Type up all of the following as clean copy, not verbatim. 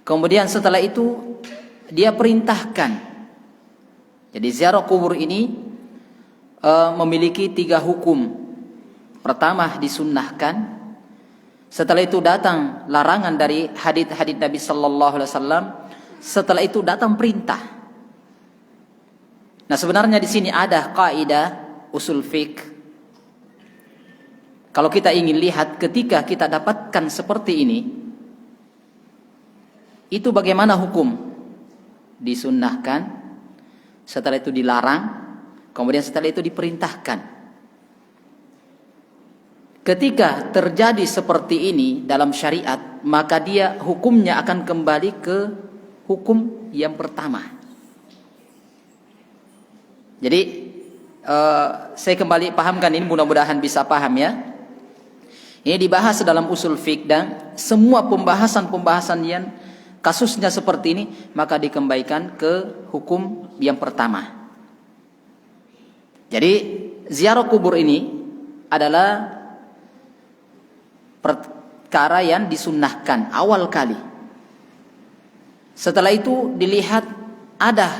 Kemudian setelah itu dia perintahkan. Jadi ziarah kubur ini memiliki 3 hukum. Pertama, disunnahkan. Setelah itu datang larangan dari hadits Nabi sallallahu alaihi wasallam. Setelah itu datang perintah. Nah, sebenarnya di sini ada kaidah usul fiqh. Kalau kita ingin lihat ketika kita dapatkan seperti ini, itu bagaimana hukum? Disunnahkan, setelah itu dilarang, kemudian setelah itu diperintahkan. Ketika terjadi seperti ini dalam syariat, maka dia hukumnya akan kembali ke hukum yang pertama. Jadi saya kembali pahamkan ini, mudah-mudahan bisa paham ya. Ini dibahas dalam usul fiqh, dan semua pembahasan yang kasusnya seperti ini maka dikembalikan ke hukum yang pertama. Jadi ziarah kubur ini adalah perkara yang disunnahkan awal kali. Setelah itu dilihat ada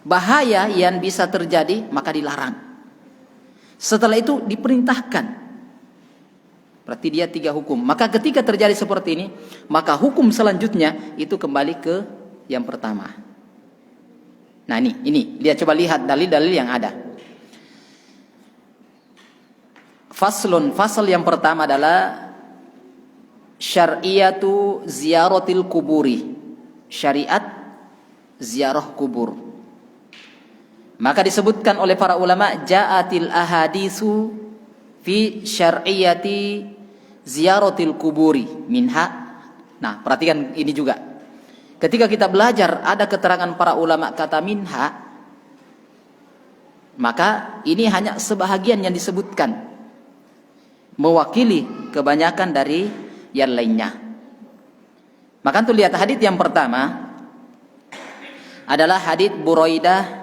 bahaya yang bisa terjadi, maka dilarang. Setelah itu diperintahkan. Berarti dia 3 hukum. Maka ketika terjadi seperti ini, maka hukum selanjutnya itu kembali ke yang pertama. Nah ini dia coba lihat dalil-dalil yang ada. Fasal yang pertama adalah syar'iyatu ziyaratil kuburi. Syariat ziarah kubur. Maka disebutkan oleh para ulama, ja'atil ahaditsu fi syar'iyati ziyaratil kuburi minha. Nah, perhatikan ini juga. Ketika kita belajar ada keterangan para ulama kata minha, maka ini hanya sebahagian yang disebutkan, mewakili kebanyakan dari yang lainnya. Maka tuh lihat hadits yang pertama adalah hadits Buraidah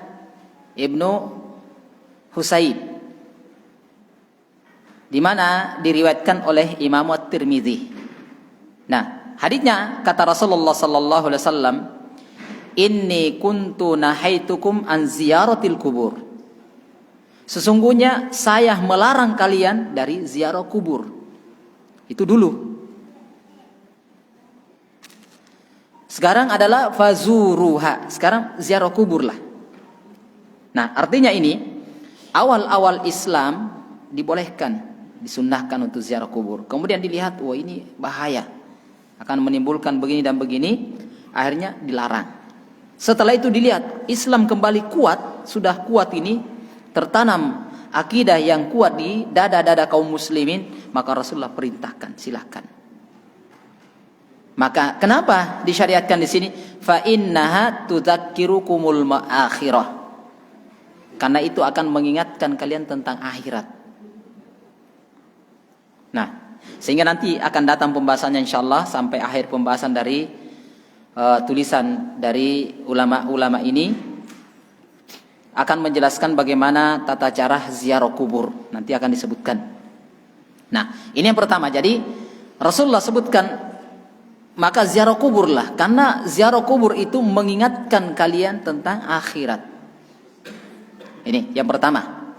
ibnu Husaid, di mana diriwayatkan oleh Imam At-Tirmidzi. Nah, haditsnya kata Rasulullah sallallahu alaihi wasallam, "Inni kuntu nahaitukum an ziyaratil kubur." Sesungguhnya saya melarang kalian dari ziarah kubur. Itu dulu. Sekarang adalah fazuruha. Sekarang ziarah kubur lah. Nah, artinya ini awal-awal Islam dibolehkan, disunnahkan untuk ziarah kubur. Kemudian dilihat, wah ini bahaya, akan menimbulkan begini dan begini, akhirnya dilarang. Setelah itu dilihat Islam kembali kuat, sudah kuat ini, tertanam akidah yang kuat di dada-dada kaum muslimin, maka Rasulullah perintahkan, silakan. Maka kenapa disyariatkan di sini? Fa innaha tudzakkirukumul akhirah. Karena itu akan mengingatkan kalian tentang akhirat. Nah, sehingga nanti akan datang pembahasannya insyaallah sampai akhir pembahasan dari tulisan dari ulama-ulama ini akan menjelaskan bagaimana tata cara ziarah kubur. Nanti akan disebutkan. Nah, ini yang pertama. Jadi Rasulullah sebutkan, maka ziarah kuburlah, karena ziarah kubur itu mengingatkan kalian tentang akhirat. Ini yang pertama.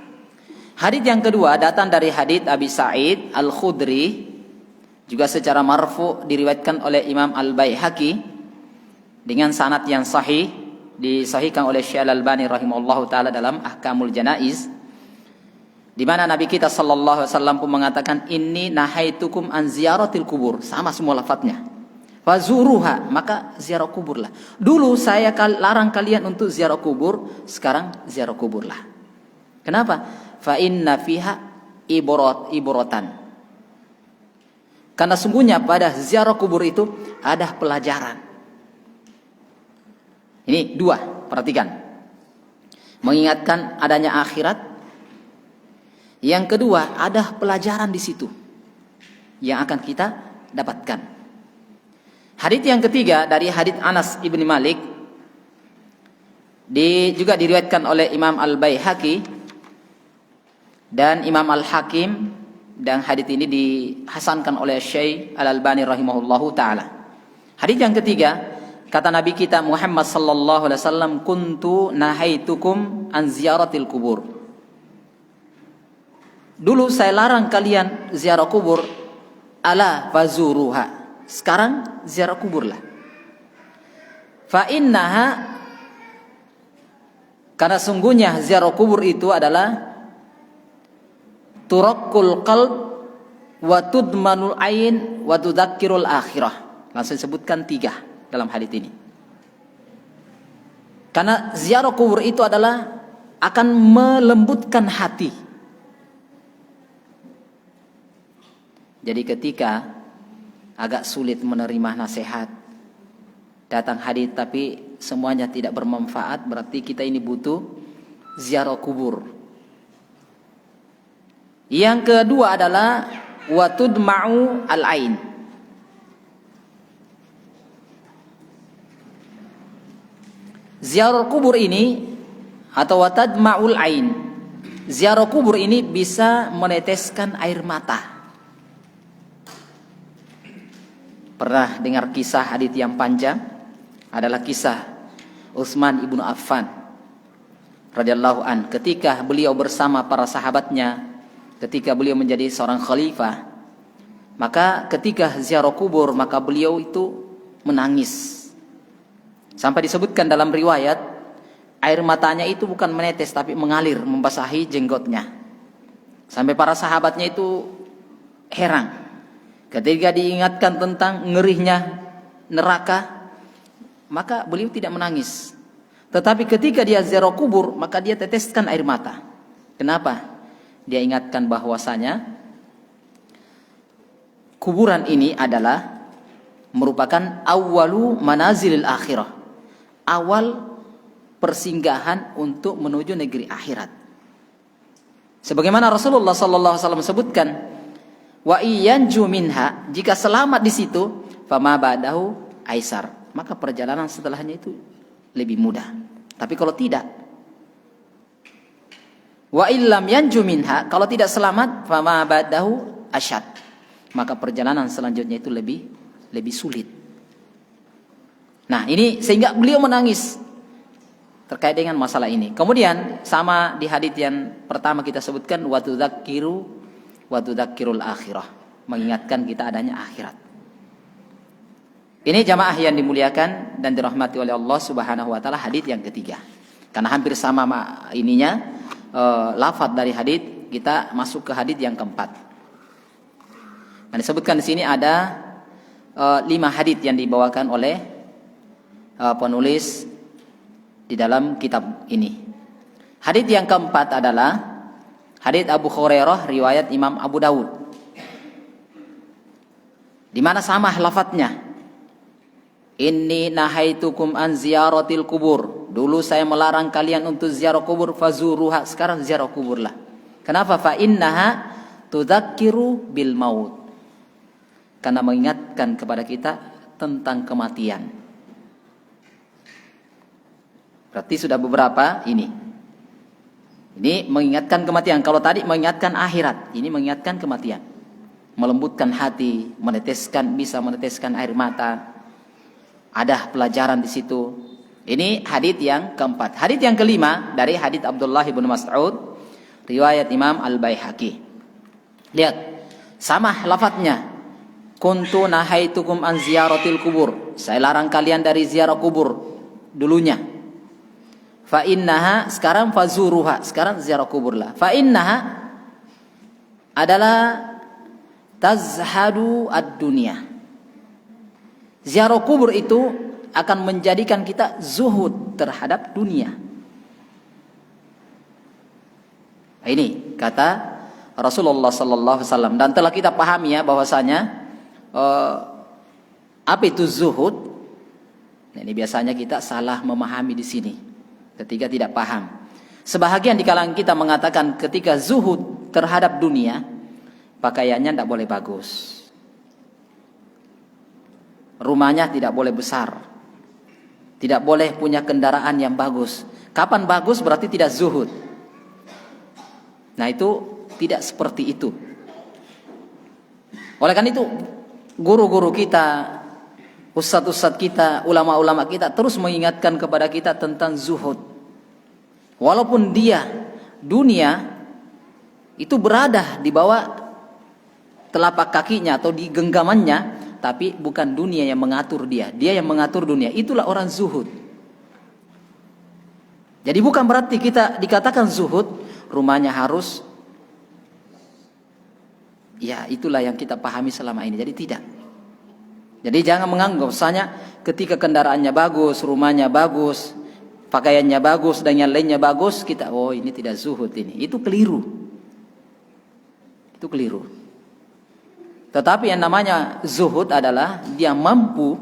Hadits yang kedua datang dari hadits Abi Sa'id Al-Khudri, juga secara marfu diriwayatkan oleh Imam Al-Baihaqi dengan sanad yang sahih, disahihkan oleh Syekh Al-Albani rahimahullahu taala dalam Ahkamul Janaiz, di mana Nabi kita sallallahu alaihi wasallam pun mengatakan, inni nahaitukum an ziyaratil kubur, sama semua lafadznya. Fazuruha, maka ziarah kuburlah. Dulu saya larang kalian untuk ziarah kubur, sekarang ziarah kuburlah. Kenapa? Fa inna fiha ibratan. Karena sungguhnya pada ziarah kubur itu ada pelajaran. Ini 2, perhatikan. Mengingatkan adanya akhirat. Yang kedua, ada pelajaran di situ yang akan kita dapatkan. Hadits yang ketiga dari hadits Anas ibn Malik, juga diriwayatkan oleh Imam Al-Baihaqi dan Imam Al-Hakim, dan hadits ini dihasankan oleh Syekh Al-Albani rahimahullahu taala. Hadits yang ketiga Kata Nabi kita Muhammad sallallahu alaihi wasallam, kuntu nahaitukum an ziyaratil kubur. Dulu saya larang kalian ziarah kubur, ala fazuruha. Sekarang ziarah kuburlah. Fa innaha, karena sungguhnya ziarah kubur itu adalah turaqqul qalb wa tudmanul ain wa tudzakkirul akhirah. Langsung sebutkan 3 dalam hadis ini. Karena ziarah kubur itu adalah akan melembutkan hati. Jadi ketika agak sulit menerima nasihat, datang hadis tapi semuanya tidak bermanfaat, berarti kita ini butuh ziarah kubur. Yang kedua adalah watudma'u al-ain. Ziarah kubur ini atau watadma'ul ain, ziarah kubur ini bisa meneteskan air mata. Pernah dengar kisah hadits yang panjang? Adalah kisah Utsman ibnu Affan radhiyallahu an, ketika beliau bersama para sahabatnya, ketika beliau menjadi seorang khalifah, maka ketika ziarah kubur maka beliau itu menangis. Sampai disebutkan dalam riwayat, air matanya itu bukan menetes tapi mengalir membasahi jenggotnya. Sampai para sahabatnya itu heran ketika diingatkan tentang ngerinya neraka, maka beliau tidak menangis. Tetapi ketika dia ziarah kubur, maka dia teteskan air mata. Kenapa? Dia ingatkan bahwasanya kuburan ini adalah merupakan awwalu manazilil akhirah, awal persinggahan untuk menuju negeri akhirat. Sebagaimana Rasulullah sallallahu alaihi wasallam sebutkan, wa iyanju minha, jika selamat di situ, fama ba'dahu aisar, maka perjalanan setelahnya itu lebih mudah. Tapi kalau tidak, wa illam yanju minha, kalau tidak selamat, fama ba'dahu asyad, maka perjalanan selanjutnya itu lebih sulit. Nah, ini sehingga beliau menangis terkait dengan masalah ini. Kemudian sama di hadits yang pertama kita sebutkan, wa tudzakkirul akhirah, mengingatkan kita adanya akhirat. Ini jamaah yang dimuliakan dan dirahmati oleh Allah Subhanahu wa taala, hadits yang ketiga. Karena hampir sama ininya lafaz dari hadits, kita masuk ke hadits yang keempat. Nah, disebutkan di sini ada 5 hadits yang dibawakan oleh penulis di dalam kitab ini. Hadits yang keempat adalah hadits Abu Hurairah riwayat Imam Abu Dawud, di mana sama lafadznya. Inni nahaitukum an ziyaratil kubur. Dulu saya melarang kalian untuk ziarah kubur, fazuruha, sekarang ziarah kuburlah. Kenapa? Fa innaha tudzakiru bil maut. Karena mengingatkan kepada kita tentang kematian. Berarti sudah beberapa ini. Ini mengingatkan kematian. Kalau tadi mengingatkan akhirat, ini mengingatkan kematian. Melembutkan hati, bisa meneteskan air mata. Ada pelajaran di situ. Ini hadits yang keempat. Hadits yang kelima dari hadits Abdullah bin Mas'ud riwayat Imam Al-Baihaqi. Lihat, sama lafadznya. Kuntu nahaitukum an ziyaratil kubur. Saya larang kalian dari ziarah kubur dulunya. Fa innaha, sekarang fazuruha, sekarang ziarah kuburlah. Fa innaha adalah tazhadu ad-dunya. Ziarah kubur itu akan menjadikan kita zuhud terhadap dunia. Nah, ini kata Rasulullah sallallahu alaihi wasallam, dan telah kita pahami ya bahwasanya apa itu zuhud. Nah, ini biasanya kita salah memahami di sini ketika tidak paham. Sebahagian di kalangan kita mengatakan ketika zuhud terhadap dunia, pakaiannya tidak boleh bagus, rumahnya tidak boleh besar, tidak boleh punya kendaraan yang bagus. Kapan bagus berarti tidak zuhud. Nah, itu tidak seperti itu. Oleh karena itu guru-guru kita, ustadz-ustadz kita, ulama-ulama kita terus mengingatkan kepada kita tentang zuhud. Walaupun dunia itu berada di bawah telapak kakinya atau di genggamannya, tapi bukan dunia yang mengatur dia yang mengatur dunia. Itulah orang zuhud. Jadi bukan berarti kita dikatakan zuhud, rumahnya harus, ya itulah yang kita pahami selama ini. Jadi tidak. Jadi jangan menganggap misalnya ketika kendaraannya bagus, rumahnya bagus, pakaiannya bagus dan yang lainnya bagus, kita oh ini tidak zuhud ini. Itu keliru. Itu keliru. Tetapi yang namanya zuhud adalah dia mampu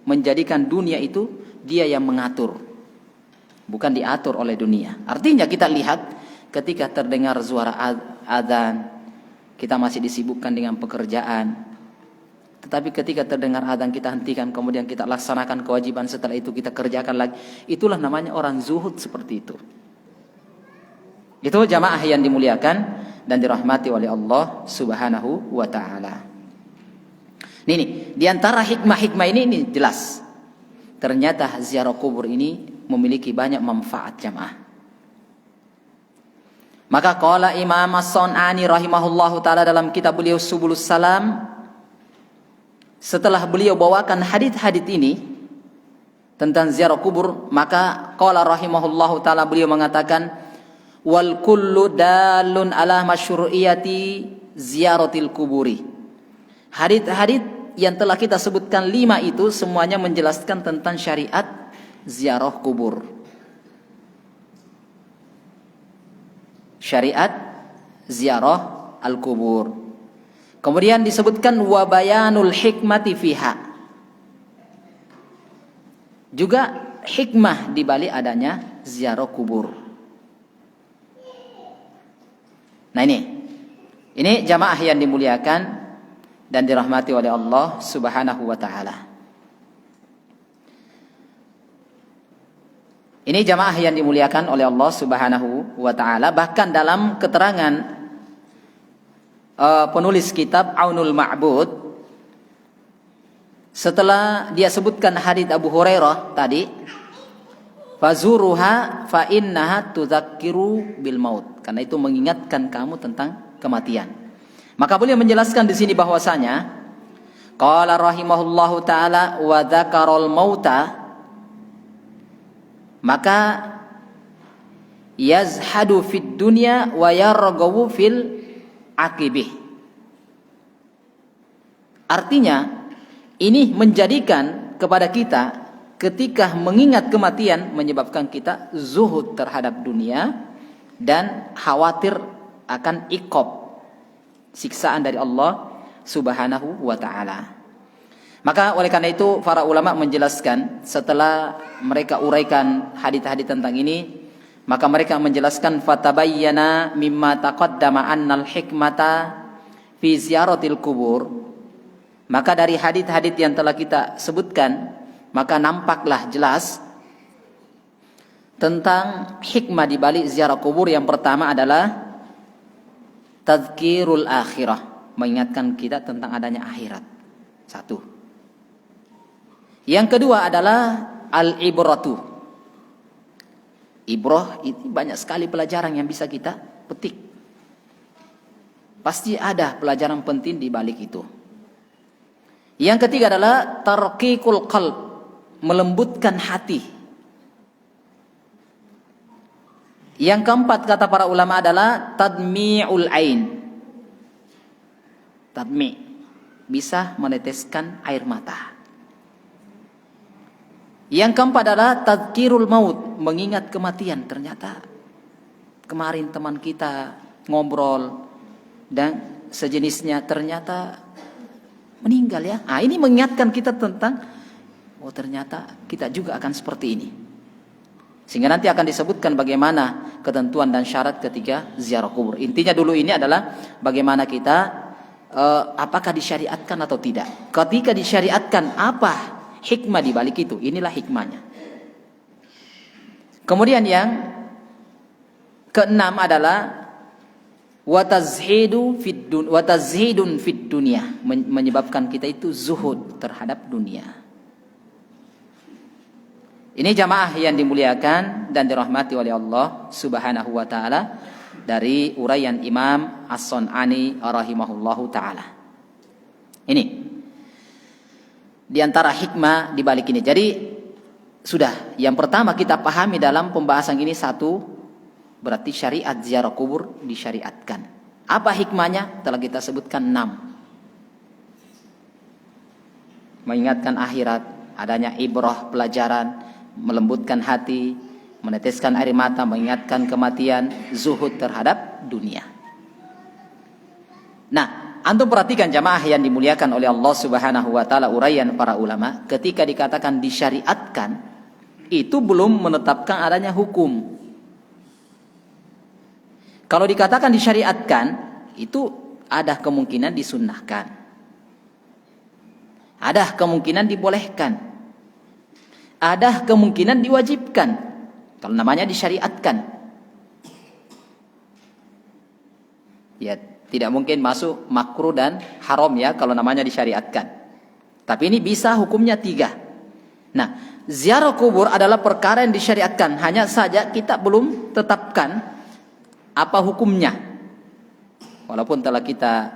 menjadikan dunia itu dia yang mengatur, bukan diatur oleh dunia. Artinya kita lihat ketika terdengar suara adzan, kita masih disibukkan dengan pekerjaan. Tetapi ketika terdengar adzan kita hentikan, kemudian kita laksanakan kewajiban, setelah itu kita kerjakan lagi. Itulah namanya orang zuhud seperti itu. Itu jamaah yang dimuliakan dan dirahmati oleh Allah Subhanahu wa taala. Ini di antara hikmah-hikmah ini jelas. Ternyata ziarah kubur ini memiliki banyak manfaat jamaah. Maka qala Imam As-Sun'ani rahimahullahu taala dalam kitab beliau Subulus Salam, setelah beliau bawakan hadits-hadits ini tentang ziarah kubur, maka qala rahimahullahu taala beliau mengatakan wal kullu dalun ala masyru'iyati ziyaratil kuburi. Hadits-hadits yang telah kita sebutkan 5 itu semuanya menjelaskan tentang syariat ziarah kubur. Syariat ziarah al-kubur. Kemudian disebutkan wa bayanul hikmati fiha. Juga hikmah di balik adanya ziarah kubur. Nah ini jamaah yang dimuliakan dan dirahmati oleh Allah Subhanahu wa taala. Ini jamaah yang dimuliakan oleh Allah Subhanahu wa taala. Bahkan dalam keterangan penulis kitab Aunul Ma'bud, setelah dia sebutkan hadits Abu Hurairah tadi, fazuruha fa innaha tudzakiru bil maut, karena itu mengingatkan kamu tentang kematian. Maka beliau menjelaskan di sini bahwasanya qala rahimahullahu taala wa dzakarul mauta, maka yazhadu fid dunya wa yarghabu fil akibih. Artinya ini menjadikan kepada kita ketika mengingat kematian menyebabkan kita zuhud terhadap dunia dan khawatir akan iqab, siksaan dari Allah Subhanahu wa taala. Maka oleh karena itu para ulama menjelaskan setelah mereka uraikan hadits-hadits tentang ini, maka mereka menjelaskan fatabayyana mimma taqaddama annal hikmata fi ziyaratil kubur. Maka dari hadits-hadits yang telah kita sebutkan, maka nampaklah jelas tentang hikmah di balik ziarah kubur. Yang pertama adalah tadzkirul akhirah, mengingatkan kita tentang adanya akhirat. Satu. Yang kedua adalah al-ibratu. Ibrah itu banyak sekali pelajaran yang bisa kita petik. Pasti ada pelajaran penting di balik itu. Yang ketiga adalah tarqiqul qalb, melembutkan hati. Yang keempat kata para ulama adalah tadmi'ul ain. Tadmi' bisa meneteskan air mata. Yang keempat adalah tadzkirul maut, mengingat kematian. Ternyata kemarin teman kita ngobrol dan sejenisnya ternyata meninggal ya. Nah, ini mengingatkan kita tentang oh ternyata kita juga akan seperti ini. Sehingga nanti akan disebutkan bagaimana ketentuan dan syarat ketika ziarah kubur. Intinya dulu ini adalah bagaimana kita apakah disyariatkan atau tidak. Ketika disyariatkan, apa hikmah di balik itu? Inilah hikmahnya. Kemudian yang keenam adalah watazhidun fid dunya, menyebabkan kita itu zuhud terhadap dunia. Ini jamaah yang dimuliakan dan dirahmati oleh Allah Subhanahu wa taala dari uraian Imam As-Sun'ani rahimahullahu taala. Ini di antara hikmah di balik ini. Jadi sudah yang pertama kita pahami dalam pembahasan ini, satu, berarti syariat ziarah kubur disyariatkan. Apa hikmahnya? Telah kita sebutkan 6. Mengingatkan akhirat, adanya ibrah, pelajaran, melembutkan hati, meneteskan air mata, mengingatkan kematian, zuhud terhadap dunia. Nah, antum perhatikan jamaah yang dimuliakan oleh Allah Subhanahu wa taala, uraian para ulama ketika dikatakan disyariatkan itu belum menetapkan adanya hukum. Kalau dikatakan disyariatkan itu ada kemungkinan disunnahkan, ada kemungkinan dibolehkan, ada kemungkinan diwajibkan. Kalau namanya disyariatkan, ya tidak mungkin masuk makruh dan haram ya kalau namanya disyariatkan. Tapi ini bisa hukumnya 3. Nah, ziarah kubur adalah perkara yang disyariatkan, hanya saja kita belum tetapkan apa hukumnya. Walaupun telah kita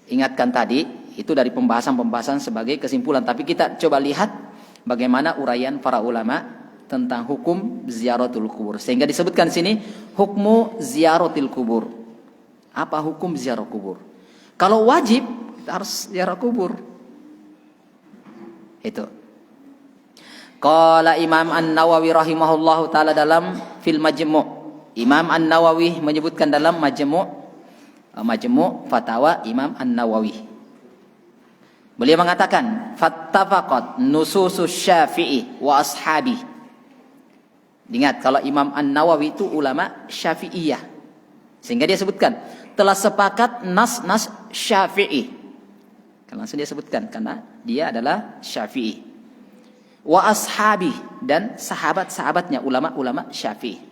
ingatkan tadi, itu dari pembahasan-pembahasan sebagai kesimpulan. Tapi kita coba lihat bagaimana uraian para ulama tentang hukum ziaratul kubur. Sehingga disebutkan sini hukmu ziaratil kubur. Apa hukum ziarah kubur? Kalau wajib, kita harus ziarah kubur. Itu. Qala Imam An-Nawawi rahimahullahu taala dalam fil Majmu'. Imam An-Nawawi menyebutkan dalam Majmu' Fatawa Imam An-Nawawi. Beliau mengatakan, fattafaqat nususus Syafi'i wa ashabi. Ingat kalau Imam An-Nawawi itu ulama Syafi'iyah. Sehingga dia sebutkan telah sepakat nas-nas Syafi'i. Kan langsung dia sebutkan karena dia adalah Syafi'i. Wa ashabi, dan sahabat-sahabatnya ulama-ulama Syafi'i.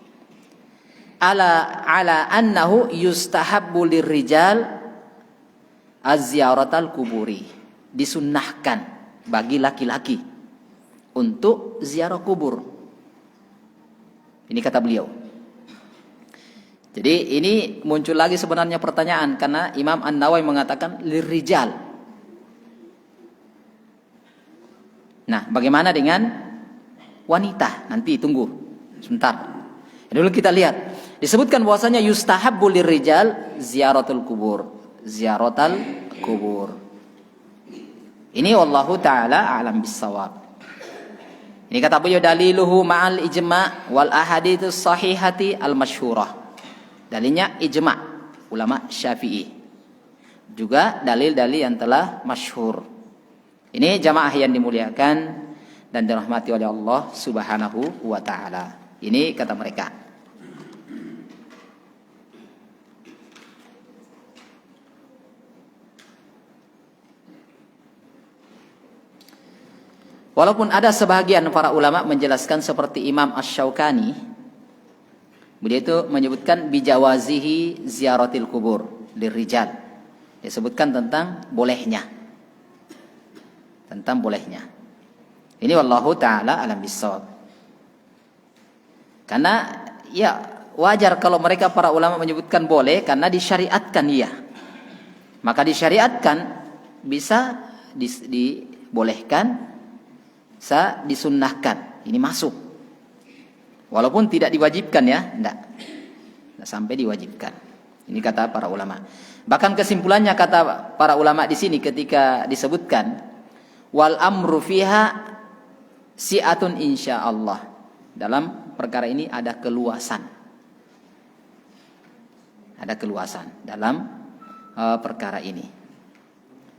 Ala annahu yustahabbu lirrijal az-ziyaratal kuburi. Disunnahkan bagi laki-laki untuk ziarah kubur. Ini kata beliau. Jadi ini muncul lagi sebenarnya pertanyaan, karena Imam An-Nawawi mengatakan lirrijal. Nah, bagaimana dengan wanita? Nanti tunggu sebentar. Dulu kita lihat. Disebutkan bahwasanya yustahabbu lirrijal ziyaratul kubur. Ziyaratul kubur. Ini wallahu taala a'lam bissawab. Ini kata beliau, daliluhu ma'al ijma' wal ahadits sahihati al masyhurah. Dalilnya ijma' ulama Syafi'i. Juga dalil-dalil yang telah masyhur. Ini jamaah yang dimuliakan dan dirahmati oleh Allah Subhanahu wa taala. Ini kata mereka. Walaupun ada sebahagian para ulama menjelaskan seperti Imam Asy-Syaukani, beliau itu menyebutkan bijawazihi ziyaratil kubur lirrijal. Dia sebutkan tentang bolehnya. Tentang bolehnya. Ini wallahu taala alam bissawab. Karena ya wajar kalau mereka para ulama menyebutkan boleh karena disyariatkan iya. Maka disyariatkan bisa dibolehkan, bisa disunnahkan. Ini masuk. Walaupun tidak diwajibkan ya, enggak sampai diwajibkan. Ini kata para ulama. Bahkan kesimpulannya kata para ulama di sini ketika disebutkan wal amru fiha si'atun insyaallah. Dalam perkara ini ada keluasan. Ada keluasan dalam perkara ini.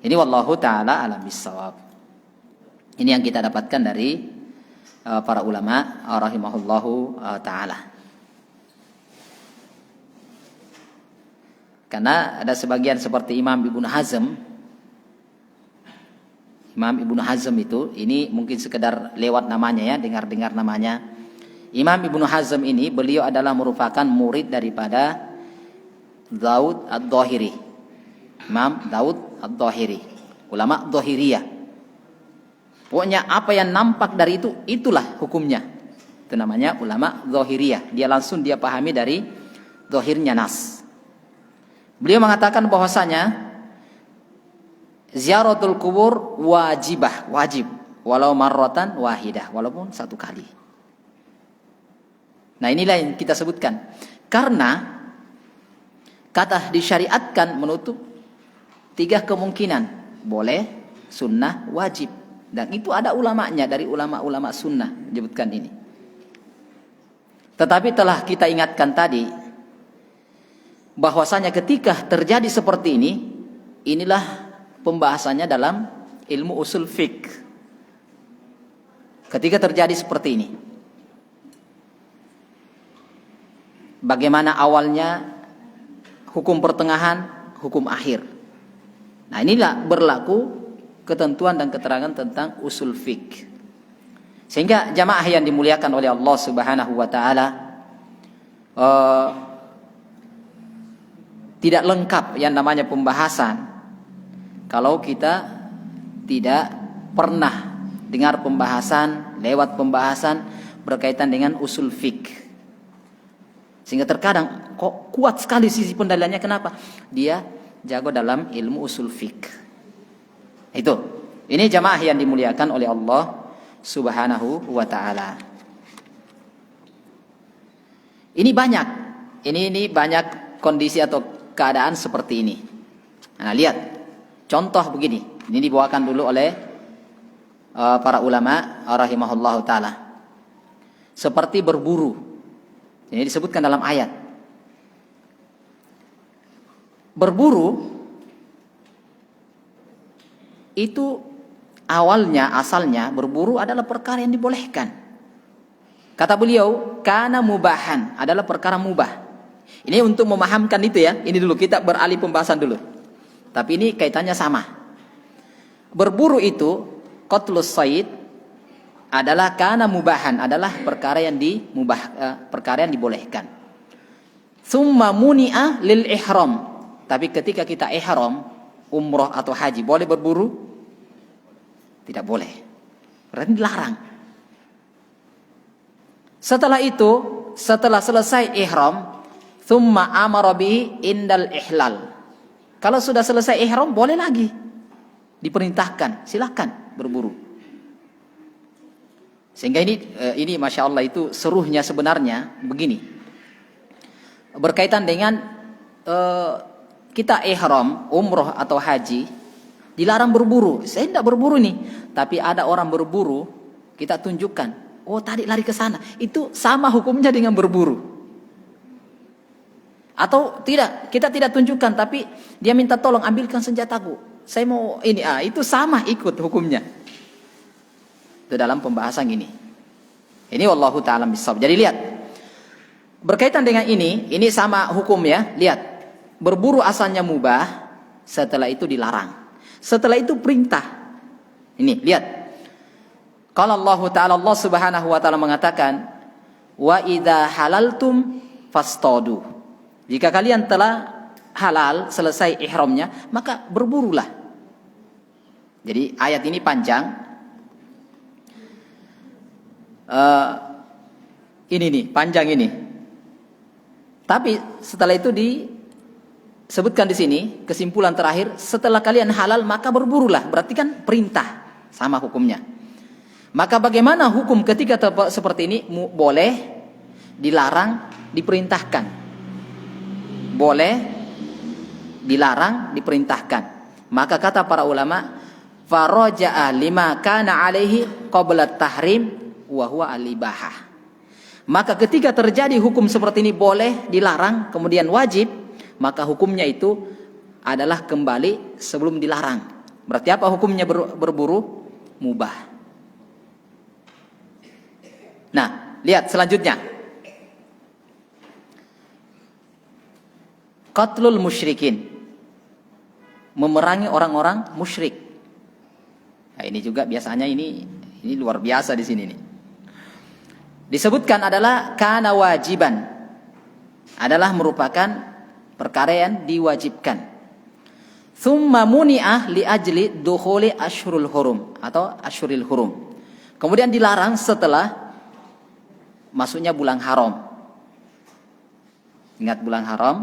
Ini wallahu taala alam bissawab. Ini yang kita dapatkan dari para ulama rahimahullahu taala. Karena ada sebagian seperti Imam Ibnu Hazm. Imam Ibnu Hazm itu, ini mungkin sekedar lewat namanya ya, dengar-dengar namanya. Imam Ibnu Hazm ini beliau adalah merupakan murid daripada Daud Ad-Dhahiri. Imam Daud Ad-Dhahiri, ulama Dhahiriyah. Pokoknya apa yang nampak dari itu, itulah hukumnya. Itu namanya ulama zahiriyah. Dia langsung dia pahami dari zahirnya nas. Beliau mengatakan bahwasanya ziaratul kubur wajib, walau marratan wahidah, walaupun satu kali. Nah, inilah yang kita sebutkan. Karena kata disyariatkan menutup 3 kemungkinan. Boleh, sunnah, wajib. Dan itu ada ulamanya, dari ulama-ulama sunnah menyebutkan ini. Tetapi telah kita ingatkan tadi bahwasanya ketika terjadi seperti ini, inilah pembahasannya dalam ilmu usul fiqh. Ketika terjadi seperti ini, bagaimana awalnya, hukum pertengahan, hukum akhir. Nah, inilah berlaku ketentuan dan keterangan tentang usul fiqh. Sehingga jamaah yang dimuliakan oleh Allah Subhanahu wa taala, tidak lengkap yang namanya pembahasan kalau kita tidak pernah dengar pembahasan, lewat pembahasan berkaitan dengan usul fiqh. Sehingga terkadang kok kuat sekali sisi pendalilannya, kenapa? Dia jago dalam ilmu usul fiqh. Itu. Ini jamaah yang dimuliakan oleh Allah Subhanahu wa taala. Ini banyak. Ini banyak kondisi atau keadaan seperti ini. Nah, lihat. Contoh begini. Ini dibawakan dulu oleh para ulama rahimahullahu taala. Seperti berburu. Ini disebutkan dalam ayat. Berburu itu awalnya, asalnya berburu adalah perkara yang dibolehkan. Kata beliau, kana mubahan, adalah perkara mubah. Ini untuk memahamkan itu ya. Ini dulu kita beralih pembahasan dulu. Tapi ini kaitannya sama. Berburu itu qatlus sayd adalah kana mubahan, adalah perkara yang perkara yang dibolehkan. Summa muni'a lil ihram. Tapi ketika kita ihram, umroh atau haji, boleh berburu? Tidak boleh. Berarti dilarang. Setelah itu, setelah selesai ihram, thumma amara bihi indal ihlal. Kalau sudah selesai ihram, boleh lagi. Diperintahkan, silakan berburu. Sehingga ini Masya Allah itu seruhnya sebenarnya begini. Berkaitan dengan kita ihram, umroh atau haji, dilarang berburu. Saya tidak berburu nih, tapi ada orang berburu, kita tunjukkan. Oh, tadi lari ke sana. Itu sama hukumnya dengan berburu. Atau tidak, kita tidak tunjukkan, tapi dia minta tolong ambilkan senjataku. Saya mau ini, itu sama ikut hukumnya. Itu dalam pembahasan ini. Ini wallahu ta'ala bishawab. Jadi lihat, berkaitan dengan ini sama hukum ya. Lihat, berburu asalnya mubah, setelah itu dilarang. Setelah itu perintah. Ini, lihat. Kalau Allah Subhanahu wa taala mengatakan, "Wa idza halaltum fastadu." Jika kalian telah halal, selesai ihramnya, maka berburulah. Jadi ayat ini panjang. Ini nih, panjang ini. Tapi setelah itu disebutkan di sini, kesimpulan terakhir, setelah kalian halal maka berburulah. Berarti kan perintah, sama hukumnya. Maka bagaimana hukum ketika seperti ini? Boleh, dilarang, diperintahkan. Boleh, dilarang, diperintahkan. Maka kata para ulama, faraja'a lima kana alaihi qabla tahrim wa huwa al-ibahah. Maka ketika terjadi hukum seperti ini, boleh, dilarang, kemudian wajib, maka hukumnya itu adalah kembali sebelum dilarang. Berarti apa hukumnya berburu? Mubah. Nah, lihat selanjutnya. Qatlul musyrikin. Memerangi orang-orang musyrik. Nah, ini juga biasanya ini luar biasa di sini nih. Disebutkan adalah kana wajiban. Adalah merupakan perkara yang diwajibkan. Thumma muni'ah li ajli dukhuli ashurul hurum atau ashuril hurum. Kemudian dilarang setelah masuknya bulan haram. Ingat bulan haram?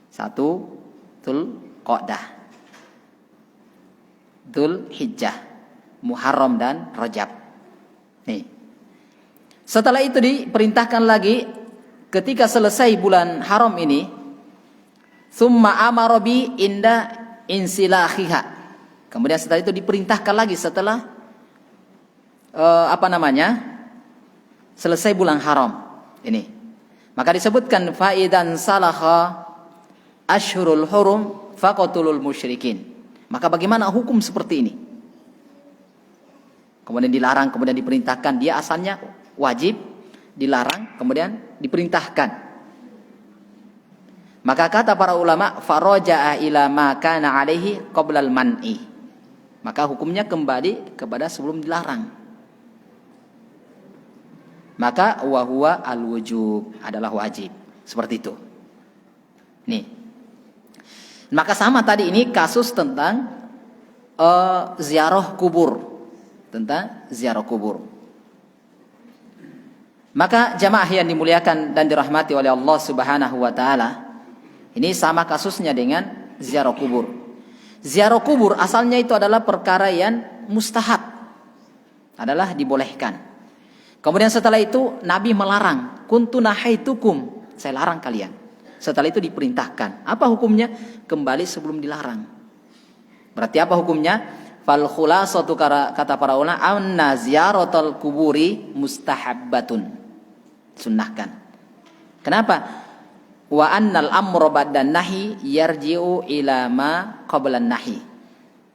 1 Dzulqa'dah, Dzulhijjah, Muharram dan Rajab. Nih. Setelah itu diperintahkan lagi ketika selesai bulan haram ini, summa amara bi inda insilahiha. Kemudian setelah itu diperintahkan lagi setelah selesai bulan haram ini. Maka disebutkan faidan salaha ashurul hurum faqatulul musyrikin. Maka bagaimana hukum seperti ini? Kemudian dilarang, kemudian diperintahkan. Dia asalnya wajib, dilarang, kemudian diperintahkan. Maka kata para ulama, faraja'a ila ma kana alaihi qablal man'i. Maka hukumnya kembali kepada sebelum dilarang. Maka wa huwa al-wujub, adalah wajib. Seperti itu. Nih. Maka sama tadi ini kasus tentang ziarah kubur. Tentang ziarah kubur. Maka jamaah yang dimuliakan dan dirahmati oleh Allah Subhanahu wa taala, ini sama kasusnya dengan ziarah kubur. Ziarah kubur asalnya itu adalah perkara yang mustahab, adalah dibolehkan. Kemudian setelah itu Nabi melarang, kuntu nahaitukum, saya larang kalian. Setelah itu diperintahkan. Apa hukumnya? Kembali sebelum dilarang. Berarti apa hukumnya? Fal khulasatu, kata para ulama, anna ziyaratul kuburi mustahabbatun, sunnahkan. Kenapa? Wa annal amru ba'dan nahi yarji'u ila ma qablan nahi.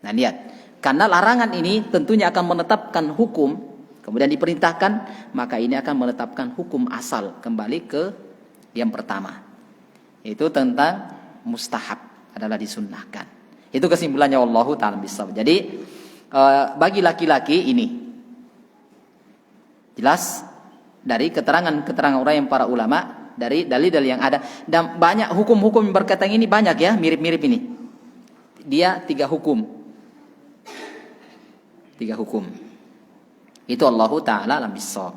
Nah, lihat. Karena larangan ini tentunya akan menetapkan hukum, kemudian diperintahkan, maka ini akan menetapkan hukum asal kembali ke yang pertama. Itu tentang mustahab, adalah disunnahkan. Itu kesimpulannya, wallahu ta'ala bissawab. Jadi bagi laki-laki ini jelas dari keterangan-keterangan orang yang para ulama, dari dalil-dalil yang ada, dan banyak hukum-hukum yang berkaitan ini banyak ya, mirip-mirip ini. Dia 3 hukum. 3 hukum. Itu Allahu ta'ala alam bissawab.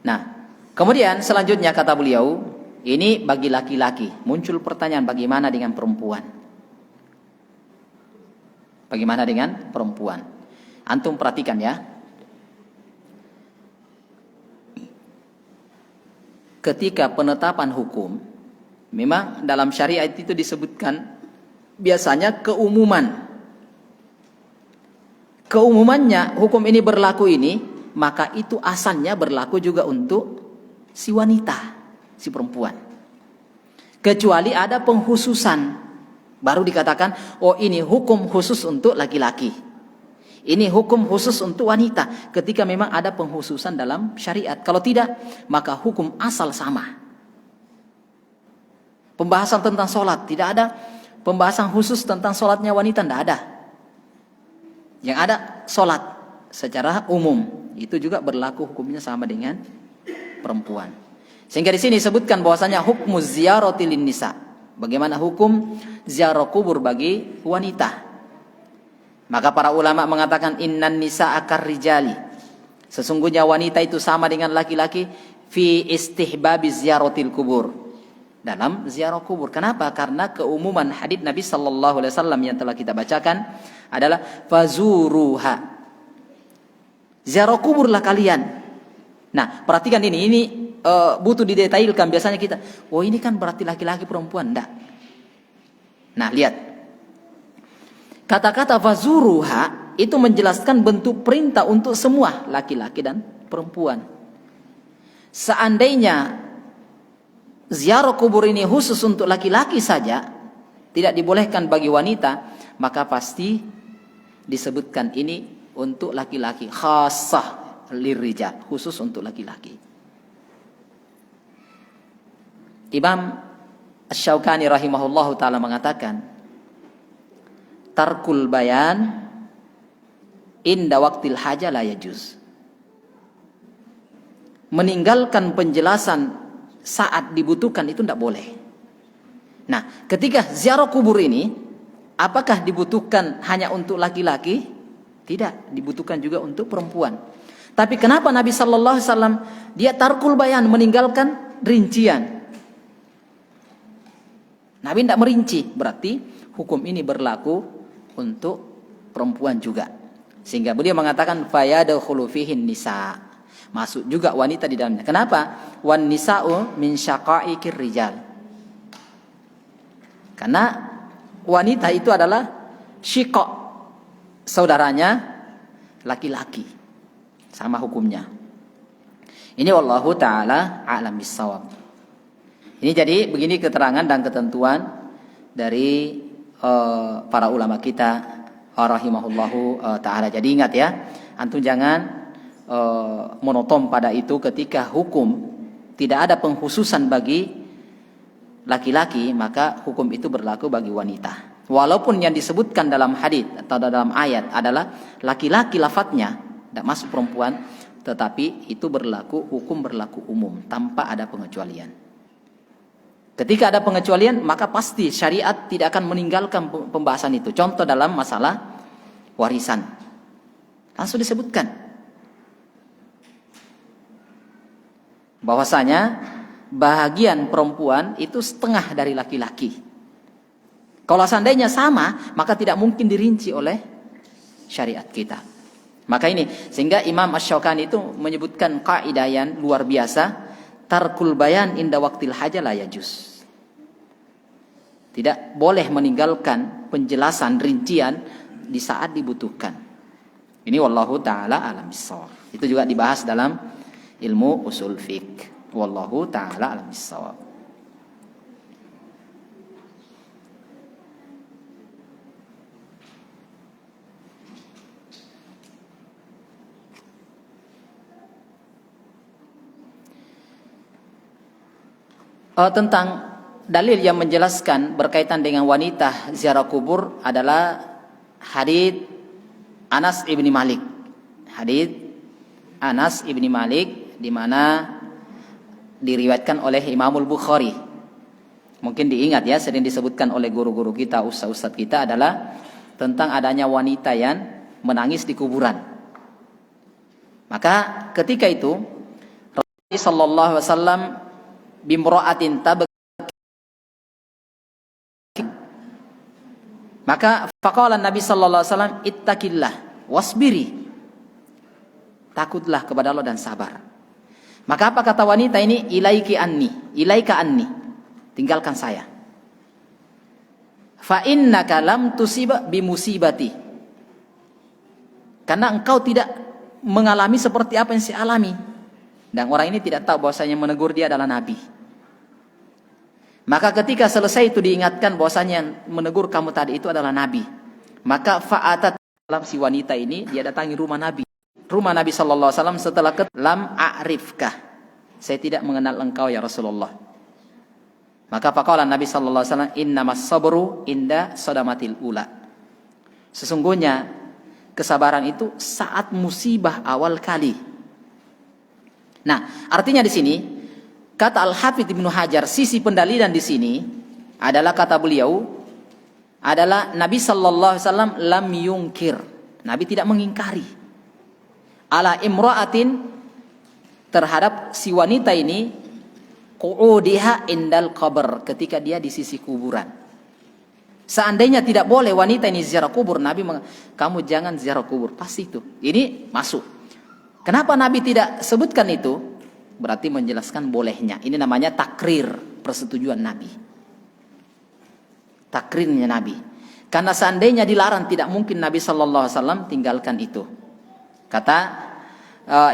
Nah, kemudian selanjutnya kata beliau, ini bagi laki-laki. Muncul pertanyaan, bagaimana dengan perempuan? Bagaimana dengan perempuan? Antum perhatikan ya. Ketika penetapan hukum, memang dalam syariat itu disebutkan biasanya keumuman. Keumumannya hukum ini berlaku ini, maka itu asalnya berlaku juga untuk si wanita, si perempuan. Kecuali ada penghususan, baru dikatakan, oh ini hukum khusus untuk laki-laki. Ini hukum khusus untuk wanita, ketika memang ada penghususan dalam syariat. Kalau tidak, maka hukum asal sama. Pembahasan tentang sholat, tidak ada pembahasan khusus tentang sholatnya wanita, tidak ada. Yang ada sholat secara umum, itu juga berlaku hukumnya sama dengan perempuan. Sehingga di sini disebutkan bahwasanya hukmu ziyarati lin nisa. Bagaimana hukum ziarah kubur bagi wanita? Maka para ulama mengatakan innan nisa akar rijali. Sesungguhnya wanita itu sama dengan laki-laki fi istihbabi ziyaratil kubur. Dalam ziarah kubur. Kenapa? Karena keumuman hadits Nabi sallallahu alaihi wasallam yang telah kita bacakan adalah fazuruha. Ziarah kuburlah kalian. Nah, perhatikan ini butuh didetailkan. Biasanya kita, oh ini kan berarti laki-laki perempuan. Enggak. Nah, lihat. Kata-kata fazuruha itu menjelaskan bentuk perintah untuk semua laki-laki dan perempuan. Seandainya ziarah kubur ini khusus untuk laki-laki saja, tidak dibolehkan bagi wanita, maka pasti disebutkan ini untuk laki-laki, khassah lirijal, khusus untuk laki-laki. Imam Asy-Syaukani rahimahullahu taala mengatakan, tarkul bayan inda waqtil haja la yajuz. Meninggalkan penjelasan saat dibutuhkan itu tidak boleh. Nah, ketika ziarah kubur ini, apakah dibutuhkan hanya untuk laki-laki? Tidak, dibutuhkan juga untuk perempuan. Tapi kenapa Nabi Sallallahu Alaihi Wasallam dia tarkul bayan, meninggalkan rincian? Nabi tidak merinci, berarti hukum ini berlaku untuk perempuan juga. Sehingga beliau mengatakan fayadkhulu fihin nisa. Masuk juga wanita di dalamnya. Kenapa? Wan nisa'u min syaqaiqir rijal. Karena wanita itu adalah syiqaq, saudaranya laki-laki. Sama hukumnya. Ini wallahu taala a'lam bissawab. Ini jadi begini keterangan dan ketentuan dari para ulama kita rahimahullahu taala. Jadi ingat ya, antum jangan monoton pada itu ketika hukum tidak ada pengkhususan bagi laki-laki, maka hukum itu berlaku bagi wanita. Walaupun yang disebutkan dalam hadis atau dalam ayat adalah laki-laki lafadznya, tidak masuk perempuan, tetapi itu berlaku, hukum berlaku umum tanpa ada pengecualian. Ketika ada pengecualian, maka pasti syariat tidak akan meninggalkan pembahasan itu. Contoh dalam masalah warisan, langsung disebutkan bahwasanya bahagian perempuan itu setengah dari laki-laki. Kalau seandainya sama, maka tidak mungkin dirinci oleh syariat kita. Maka ini, sehingga Imam Asy-Syaukani itu menyebutkan kaidah yang luar biasa, tarkul bayan inda waqtil haja la yajuz. Tidak boleh meninggalkan penjelasan rincian di saat dibutuhkan. Ini wallahu taala alam bissawab. Itu juga dibahas dalam ilmu usul fiqh. Wallahu taala alam bissawab. Tentang dalil yang menjelaskan berkaitan dengan wanita ziarah kubur adalah hadits Anas ibni Malik. Hadits Anas ibni Malik di mana diriwayatkan oleh Imamul Bukhari. Mungkin diingat ya, sering disebutkan oleh guru-guru kita, ustaz-ustaz kita, adalah tentang adanya wanita yang menangis di kuburan. Maka ketika itu Rasulullah sallallahu alaihi wasallam bimra'atin tabaki, maka faqala Nabi sallallahu alaihi wasallam ittaqillah wasbiri, takutlah kepada Allah dan sabar. Maka apa kata wanita ini? Ilaika anni, tinggalkan saya. Fa innaka lam tusiba bimusibati, karena engkau tidak mengalami seperti apa yang saya alami. Dan orang ini tidak tahu bahwasanya menegur dia adalah Nabi. Maka ketika selesai itu diingatkan bahwasanya menegur kamu tadi itu adalah Nabi. Maka fa'atat, dalam si wanita ini dia datangi rumah Nabi. Rumah Nabi sallallahu alaihi wasallam setelah lam a'rifkah, saya tidak mengenal engkau ya Rasulullah. Maka faqala Nabi sallallahu alaihi wasallam innamas sabru inda sadamatil ula. Sesungguhnya kesabaran itu saat musibah awal kali. Nah, artinya di sini kata Al-Hafidz Ibnu Hajar, sisi pendalilan di sini adalah kata beliau adalah Nabi sallallahu alaihi wasallam lam yungkir. Nabi tidak mengingkari ala imra'atin, terhadap si wanita ini, qu'udiha indal qabr, ketika dia di sisi kuburan. Seandainya tidak boleh wanita ini ziarah kubur, Nabi kamu jangan ziarah kubur, pasti itu. Ini masuk. Kenapa Nabi tidak sebutkan itu? Berarti menjelaskan bolehnya. Ini namanya takrir, persetujuan Nabi. Takrirnya Nabi. Karena seandainya dilarang, tidak mungkin Nabi sallallahu alaihi wasallam tinggalkan itu. Kata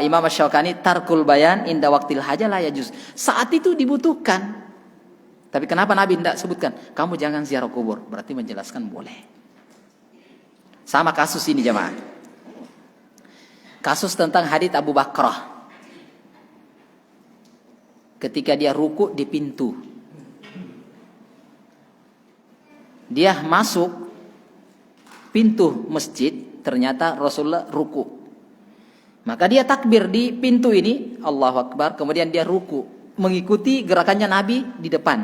Imam Asy-Syaukani, tarkul bayan inda waqtil haja la yajuz. Saat itu dibutuhkan. Tapi kenapa Nabi tidak sebutkan? Kamu jangan ziarah kubur. Berarti menjelaskan boleh. Sama kasus ini jemaah. Kasus tentang hadits Abu Bakrah. Ketika dia ruku di pintu. Dia masuk pintu masjid, ternyata Rasulullah ruku. Maka dia takbir di pintu ini, Allahu Akbar, kemudian dia ruku, mengikuti gerakannya Nabi di depan.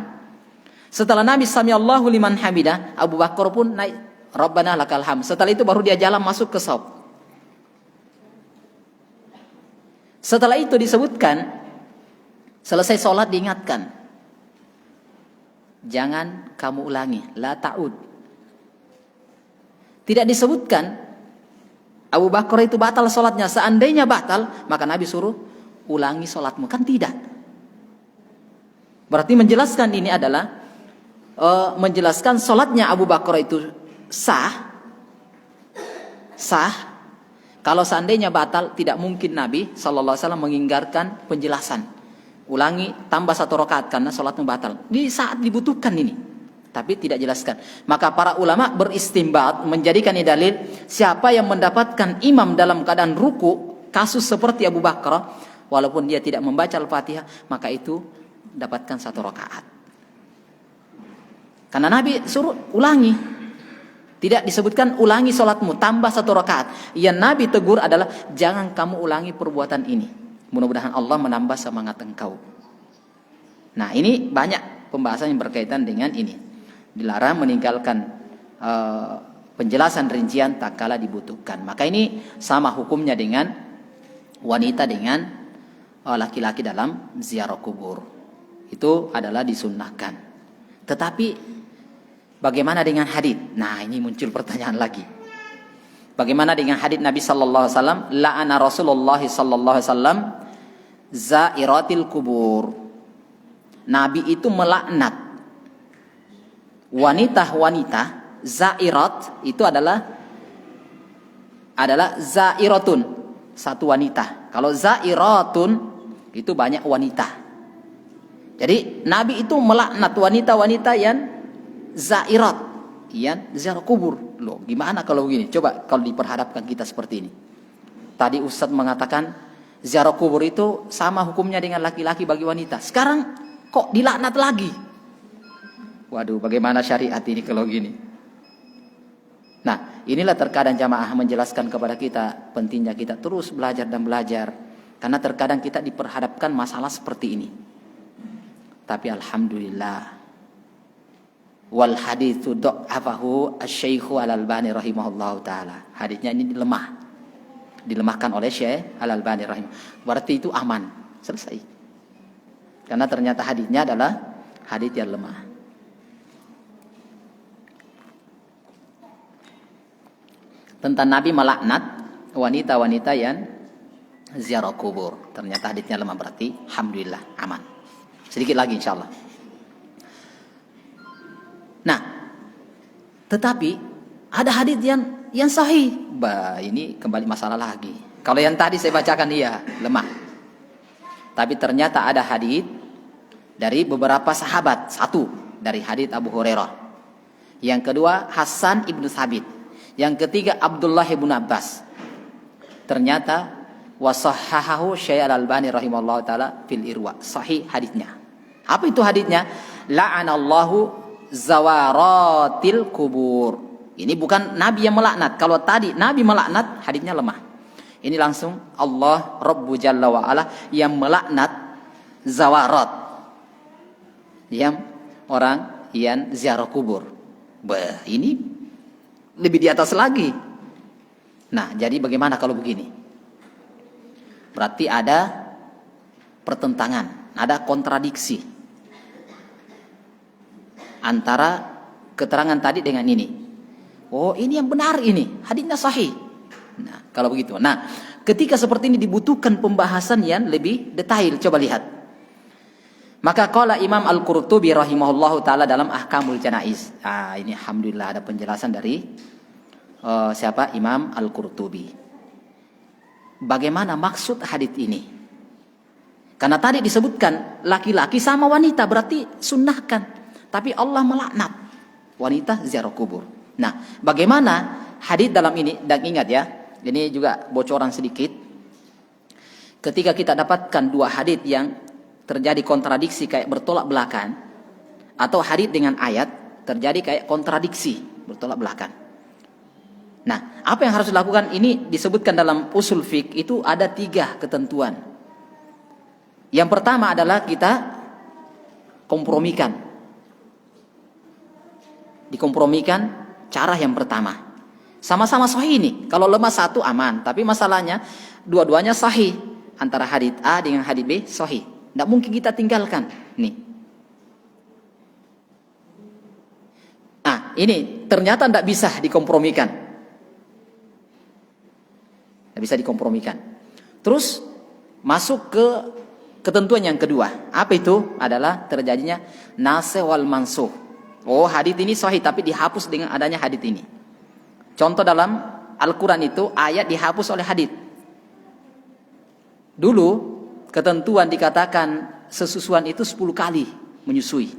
Setelah Nabi samiallahu liman hamidah, Abu Bakar pun naik Rabbana lakal hamd. Setelah itu baru dia jalan masuk ke shaf. Setelah itu disebutkan, selesai sholat diingatkan, jangan kamu ulangi, la ta'ud. Tidak disebutkan Abu Bakar itu batal sholatnya. Seandainya batal, maka Nabi suruh ulangi sholatmu. Kan tidak. Berarti menjelaskan ini adalah menjelaskan sholatnya Abu Bakar itu sah. Kalau seandainya batal, tidak mungkin Nabi SAW menginggarkan penjelasan. Ulangi, tambah 1 rakaat karena sholatmu batal. Di saat dibutuhkan ini. Tapi tidak jelaskan. Maka para ulama beristimbat, menjadikan ini dalil, siapa yang mendapatkan imam dalam keadaan ruku, kasus seperti Abu Bakar, walaupun dia tidak membaca Al-Fatihah, maka itu dapatkan 1 rakaat. Karena Nabi suruh ulangi. Tidak disebutkan ulangi sholatmu, tambah 1 rakaat. Yang Nabi tegur adalah, jangan kamu ulangi perbuatan ini. Mudah-mudahan Allah menambah semangat engkau. Nah, ini banyak pembahasan yang berkaitan dengan ini. Dilarang meninggalkan penjelasan rincian tak kala dibutuhkan. Maka ini sama hukumnya dengan wanita dengan laki-laki dalam ziarah kubur. Itu adalah disunnahkan. Tetapi bagaimana dengan hadits? Nah, ini muncul pertanyaan lagi. Bagaimana dengan hadits Nabi sallallahu alaihi wasallam, la'ana Rasulullah sallallahu alaihi wasallam zairatil kubur. Nabi itu melaknat wanita-wanita. Zairat itu adalah zairatun, satu wanita. Kalau zairatun itu banyak wanita. Jadi Nabi itu melaknat wanita-wanita yang zairat, yang ziarah kubur. Loh, gimana kalau begini? Coba kalau diperhadapkan kita seperti ini. Tadi Ustadz mengatakan ziarah kubur itu sama hukumnya dengan laki-laki bagi wanita. Sekarang kok dilaknat lagi? Waduh, bagaimana syariat ini kalau gini? Nah, inilah terkadang jamaah menjelaskan kepada kita pentingnya kita terus belajar dan belajar. Karena terkadang kita diperhadapkan masalah seperti ini. Tapi alhamdulillah, wal haditsu dha'afahu asy-syaikh Al-Albani rahimahullahu taala. Hadisnya ini dilemahkan oleh Syekh Al-Albani rahimah. Berarti itu aman, selesai. Karena ternyata hadisnya adalah hadis yang lemah. Tentang Nabi melaknat wanita-wanita yang ziarah kubur. Ternyata hadisnya lemah, berarti alhamdulillah aman. Sedikit lagi insyaallah. Nah, tetapi ada hadis yang sahih. Ini kembali masalah lagi. Kalau yang tadi saya bacakan iya lemah. Tapi ternyata ada hadis dari beberapa sahabat. Satu dari hadis Abu Hurairah. Yang kedua Hasan ibnu Thabit. Yang ketiga Abdullah ibn Abbas. Ternyata wasahhahahu Syekh Al-Albani rahimahullah taala fil Irwa. Sahih hadisnya. Apa itu hadisnya? La'anallahu zawaratil kubur. Ini bukan Nabi yang melaknat. Kalau tadi Nabi melaknat, hadisnya lemah. Ini langsung Allah Rabbu Jalla wa Ala yang melaknat zawarat. Yang orang yang ziarah kubur. Ini lebih di atas lagi. Nah, jadi bagaimana kalau begini? Berarti ada pertentangan, ada kontradiksi antara keterangan tadi dengan ini. Oh, ini yang benar ini, hadisnya sahih. Nah, kalau begitu. Nah, ketika seperti ini dibutuhkan pembahasan yang lebih detail. Coba lihat. Maka qala Imam Al-Qurtubi rahimahullahu taala dalam Ahkamul Janaiz. Ini alhamdulillah ada penjelasan dari siapa? Imam Al-Qurtubi. Bagaimana maksud hadis ini? Karena tadi disebutkan laki-laki sama wanita, berarti sunnahkan. Tapi Allah melaknat wanita ziarah kubur. Nah, bagaimana hadis dalam ini? Dan ingat ya, ini juga bocoran sedikit. Ketika kita dapatkan dua hadis yang terjadi kontradiksi kayak bertolak belakang, atau hadis dengan ayat terjadi kayak kontradiksi bertolak belakang. Nah, apa yang harus dilakukan? Ini disebutkan dalam usul fiqh itu ada 3 ketentuan. Yang pertama adalah kita kompromikan dikompromikan cara yang pertama. Sama-sama sahih ini. Kalau lemah satu aman, tapi masalahnya dua-duanya sahih. Antara hadits A dengan hadits B sahih. Tidak mungkin kita tinggalkan. Nih. Nah, ini ternyata tidak bisa dikompromikan. Tidak bisa dikompromikan. Terus masuk ke ketentuan yang kedua. Apa itu? Adalah terjadinya nasikh wal mansukh. Oh, hadits ini sahih tapi dihapus dengan adanya hadits ini. Contoh dalam Al-Quran itu ayat dihapus oleh hadits. Dulu ketentuan dikatakan sesusuan itu 10 kali menyusui.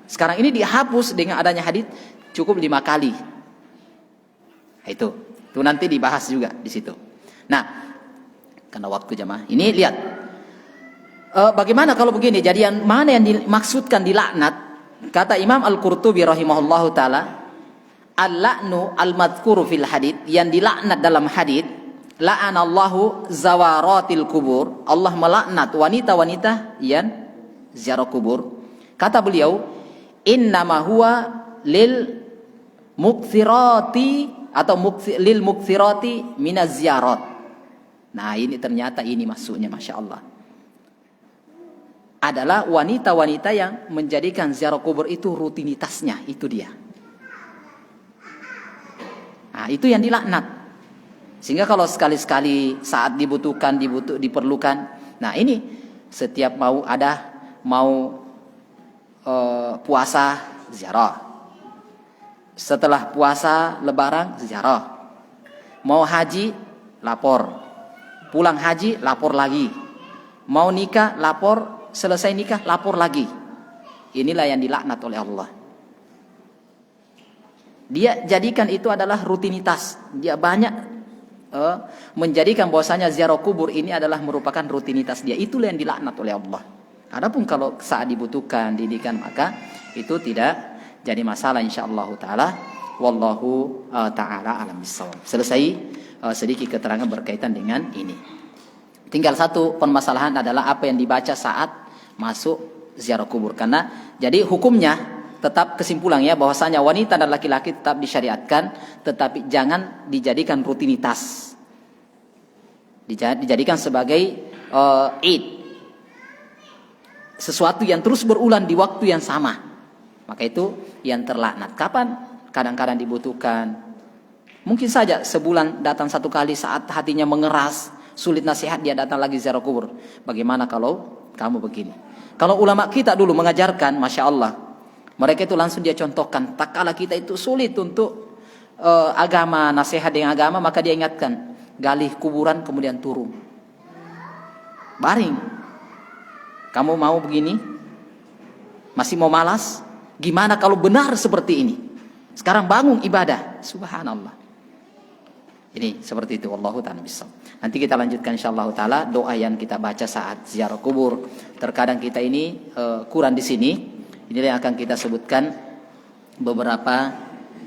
Sekarang ini dihapus dengan adanya hadits cukup 5 kali. Itu nanti dibahas juga di situ. Nah, karena waktu jamaah. Ini lihat. Bagaimana kalau begini? Jadi yang mana yang dimaksudkan dilaknat? Kata Imam Al-Qurtubi rahimahullahu taala, al-la'nu al-madhkuru fil hadits, yang dilaknat dalam hadits, la'anallahu zawaratil kubur, Allah melaknat wanita-wanita yang ziarah kubur. Kata beliau, innama huwa lil mukthirati atau lil mukthirati minaz ziyarat. Nah, ini ternyata ini maksudnya, Masya Allah, adalah wanita-wanita yang menjadikan ziarah kubur itu rutinitasnya, itu dia. Nah, itu yang dilaknat. Sehingga kalau sekali-sekali saat diperlukan, nah ini setiap mau puasa ziarah, setelah puasa lebaran ziarah, mau haji lapor, pulang haji lapor lagi, mau nikah lapor, selesai nikah lapor lagi. Inilah yang dilaknat oleh Allah. Dia jadikan itu adalah rutinitas. Dia banyak menjadikan bahwasanya ziarah kubur ini adalah merupakan rutinitas dia. Itulah yang dilaknat oleh Allah. Adapun kalau saat dibutuhkan didikan, maka itu tidak jadi masalah insyaallah taala. Wallahu taala alam bissawab. Selesai sedikit keterangan berkaitan dengan ini. Tinggal satu permasalahan adalah apa yang dibaca saat masuk ziarah kubur. Karena jadi hukumnya tetap kesimpulannya bahwasanya wanita dan laki-laki tetap disyariatkan, tetapi jangan dijadikan rutinitas. Dijadikan sebagai id. Sesuatu yang terus berulang di waktu yang sama. Maka itu yang terlaknat. Kapan? Kadang-kadang dibutuhkan. Mungkin saja sebulan datang satu kali saat hatinya mengeras, sulit nasihat, dia datang lagi ziarah kubur. Bagaimana kalau kamu begini? Kalau ulama kita dulu mengajarkan, Masya Allah, mereka itu langsung dia contohkan. Tak kala kita itu sulit untuk agama, nasihat dengan agama, maka dia ingatkan, gali kuburan kemudian turun, baring. Kamu mau begini? Masih mau malas? Gimana kalau benar seperti ini? Sekarang bangun ibadah. Subhanallah. Ini seperti itu. Wallahu ta'ala bissawab. Nanti kita lanjutkan insyaallah taala doa yang kita baca saat ziarah kubur. Terkadang kita ini kurang di sini. Inilah yang akan kita sebutkan beberapa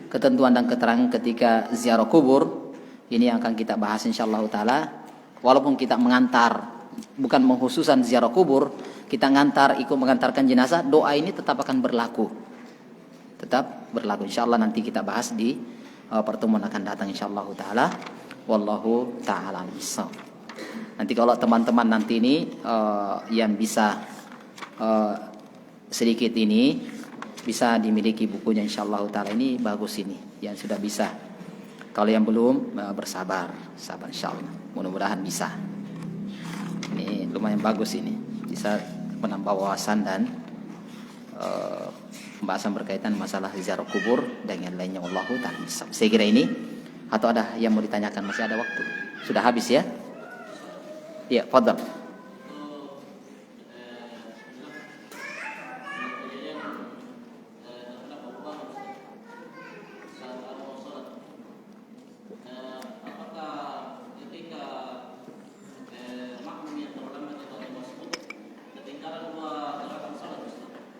ketentuan dan keterangan ketika ziarah kubur. Ini yang akan kita bahas insyaallah taala. Walaupun kita mengantar, bukan menghususan ziarah kubur, kita ikut mengantarkan jenazah, doa ini tetap akan berlaku. Tetap berlaku. Insyaallah nanti kita bahas di pertemuan akan datang insyaallah taala. Wallahu taala bisawab. Nanti kalau teman-teman nanti ini yang bisa sedikit ini bisa dimiliki bukunya insyaallah taala, ini bagus ini yang sudah bisa. Kalau yang belum bersabar insyaallah. Mudah-mudahan bisa. Ini lumayan bagus ini. Bisa menambah wawasan dan pembahasan berkaitan masalah ziarah kubur dan yang lainnya. Wallahu ta'ala bisawab. Saya kira ini, atau ada yang mau ditanyakan? Masih ada waktu. Sudah habis ya? Ya, fadhal.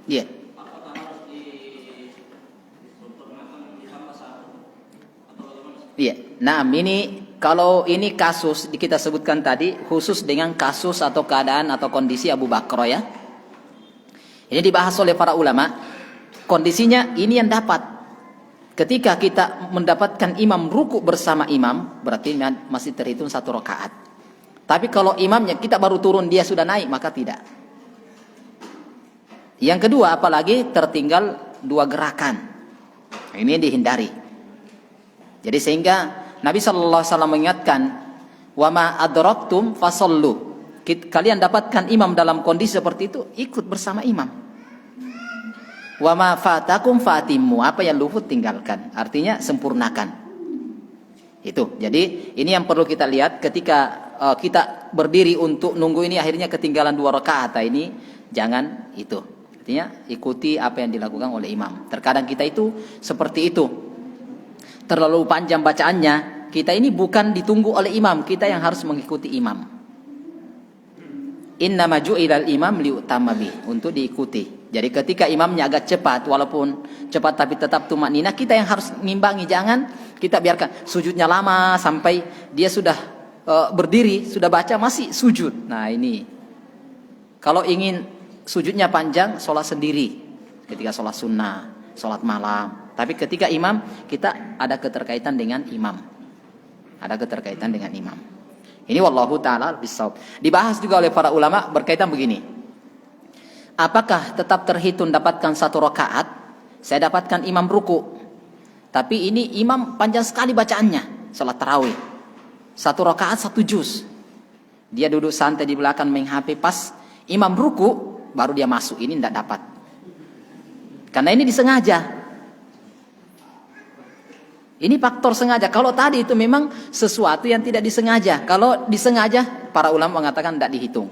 Iya. Iya. Nah, ini kalau ini kasus kita sebutkan tadi khusus dengan kasus atau keadaan atau kondisi Abu Bakar ya. Ini dibahas oleh para ulama. Kondisinya ini yang dapat. Ketika kita mendapatkan imam ruku bersama imam, berarti masih terhitung 1 rakaat. Tapi kalau imamnya kita baru turun dia sudah naik, maka tidak. Yang kedua, apalagi tertinggal 2 gerakan. Ini dihindari. Jadi sehingga Nabi sallallahu alaihi wasallam mengingatkan, "Wa ma adraktum fasallu." Kalian dapatkan imam dalam kondisi seperti itu, ikut bersama imam. Wa ma fatakum fatimmu, apa yang luput tinggalkan. Artinya sempurnakan. Itu. Jadi ini yang perlu kita lihat ketika kita berdiri untuk nunggu ini akhirnya ketinggalan 2 rakaat. Ini jangan itu. Artinya ikuti apa yang dilakukan oleh imam. Terkadang kita itu seperti itu. Terlalu panjang bacaannya, kita ini bukan ditunggu oleh imam, kita yang harus mengikuti imam. Innama ju'ilal imam liutamma bih, untuk diikuti. Jadi ketika imamnya agak cepat, walaupun cepat tapi tetap tumakninah, kita yang harus ngimbangi. Jangan kita biarkan sujudnya lama sampai dia sudah berdiri, sudah baca masih sujud. Nah ini, kalau ingin sujudnya panjang, sholat sendiri. Ketika sholat sunnah, sholat malam. Tapi ketika imam, kita ada keterkaitan dengan imam. Ada keterkaitan dengan imam. Ini wallahu ta'ala bisawab. Dibahas juga oleh para ulama berkaitan begini. Apakah tetap terhitung dapatkan 1 rakaat? Saya dapatkan imam ruku. Tapi ini imam panjang sekali bacaannya. Salat tarawih. 1 rakaat 1 juz. Dia duduk santai di belakang main HP. Pas imam ruku, baru dia masuk. Ini tidak dapat. Karena ini disengaja. Ini faktor sengaja. Kalau tadi itu memang sesuatu yang tidak disengaja. Kalau disengaja, para ulama mengatakan tidak dihitung.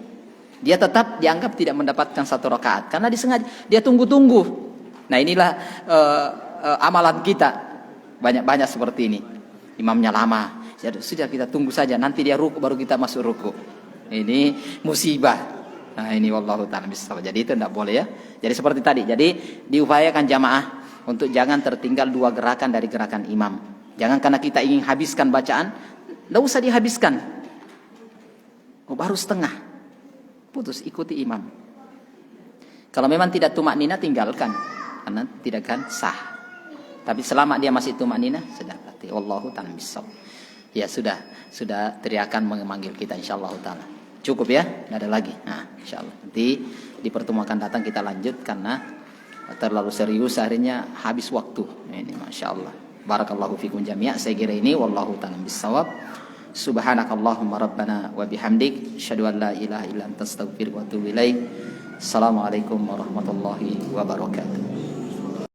Dia tetap dianggap tidak mendapatkan 1 rakaat. Karena disengaja. Dia tunggu-tunggu. Nah inilah amalan kita. Banyak-banyak seperti ini. Imamnya lama. Sudah kita tunggu saja. Nanti dia ruku, baru kita masuk ruku. Ini musibah. Nah ini wallahu ta'ala bisawab. Jadi itu tidak boleh ya. Jadi seperti tadi. Jadi diupayakan jamaah untuk jangan tertinggal 2 gerakan dari gerakan imam. Jangan karena kita ingin habiskan bacaan, tidak usah dihabiskan. Baru setengah, putus, ikuti imam. Kalau memang tidak tumakninah, tinggalkan, karena tidak kan sah. Tapi selama dia masih tumakninah, sudah berarti wallahu ta'ala bisawab. Ya sudah teriakan memanggil kita insyaallah taala. Cukup ya, tidak ada lagi. Nah, insyaallah nanti di pertemuan akan datang kita lanjut karena terlalu serius akhirnya habis waktu. Ini masya Allah. Barakallahu fikum jami'a. Saya kira ini wallahu ta'ala bisawab. Subhanakallahumma rabbana wa bihamdik asyhadu an la ilaha illa anta astaghfiruka wa atubu ilaik. Assalamualaikum warahmatullahi wabarakatuh.